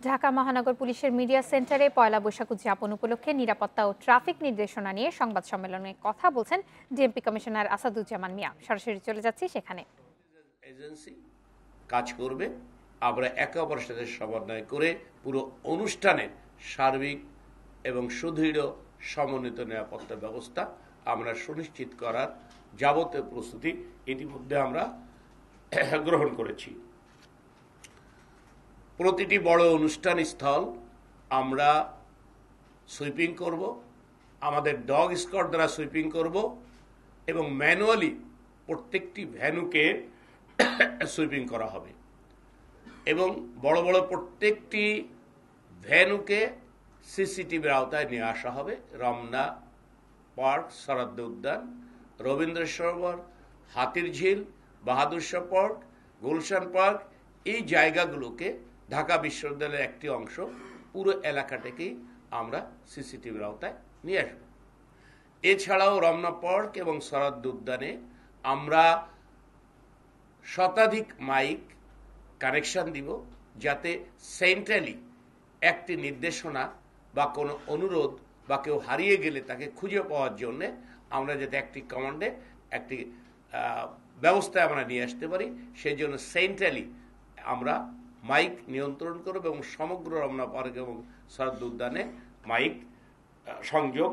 ঢাকা মহানগর পুলিশের মিডিয়া সেন্টারে পয়লা বৈশাখ উদযাপন উপলক্ষে নিরাপত্তা ও ট্রাফিক নির্দেশনা নিয়ে সংবাদ সম্মেলনে কথা বলছেন ডিএমপি কমিশনার আসাদুজ্জামান মিয়া। সরাসরি চলে যাচ্ছি সেখানে। এজেন্সি কাজ করবে, আমরা একে অপরের সাথে সমন্বয় করে পুরো অনুষ্ঠানের সার্বিক এবং সুদৃঢ় সমন্বিত নিরাপত্তা ব্যবস্থা আমরা সুনিশ্চিত করার যাবতীয় প্রস্তুতি ইতিমধ্যে আমরা গ্রহণ করেছি। প্রতিটি বড় অনুষ্ঠান স্থল আমরা সুইপিং করব, আমাদের ডগ স্কোয়াড দ্বারা সুইপিং করব এবং ম্যানুয়ালি প্রত্যেকটি ভ্যানুকে সুইপিং করা হবে এবং বড় বড় প্রত্যেকটি ভ্যানুকে সিসিটিভির আওতায় নিয়ে আসা হবে। রমনা পার্ক, সরাদ্দ উদ্যান, রবীন্দ্র সরোবর, হাতির ঝিল, বাহাদুর শাহ পার্ক, গুলশান পার্ক, এই জায়গাগুলোকে ঢাকা বিশ্ববিদ্যালয়ের একটি অংশ পুরো এলাকাটাকেই আমরা সিসিটিভির আওতায় নিয়ে আসব। এছাড়াও রমনা পার্ক এবং সরাদ্দ উদ্যানে আমরা শতাধিক মাইক কানেকশন দিব, যাতে সেন্ট্রালি একটি নির্দেশনা বা কোনো অনুরোধ বা কেউ হারিয়ে গেলে তাকে খুঁজে পাওয়ার জন্য আমরা যাতে একটি কমান্ডে একটি ব্যবস্থা আমরা নিয়ে আসতে পারি, সেই জন্য সেন্ট্রালি আমরা মাইক নিয়ন্ত্রণ করব এবং সমগ্র রমনা পার্ক এবং সরাদ্দ উদ্যানে মাইক সংযোগ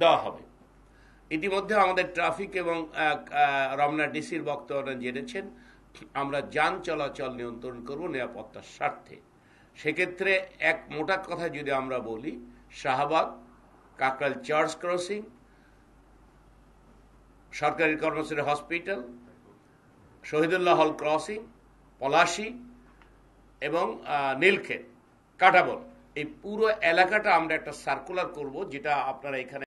দেওয়া হবে। ইতিমধ্যে আমাদের ট্রাফিক এবং রমনা ডিসির বক্তব্য জেনেছেন, আমরা যান চলাচল নিয়ন্ত্রণ করব নিরাপত্তার স্বার্থে। সেক্ষেত্রে এক মোটা কথা যদি আমরা বলি, শাহবাগ, কাকরাইল চার্চ ক্রসিং, সরকারি কর্মচারী হসপিটাল, শহীদুল্লাহ হল ক্রসিং, পলাশী এবং নীলক্ষেত, কাঁটাবন, এই পুরো এলাকাটা আমরা একটা সার্কুলার করব, যেটা আপনারা এখানে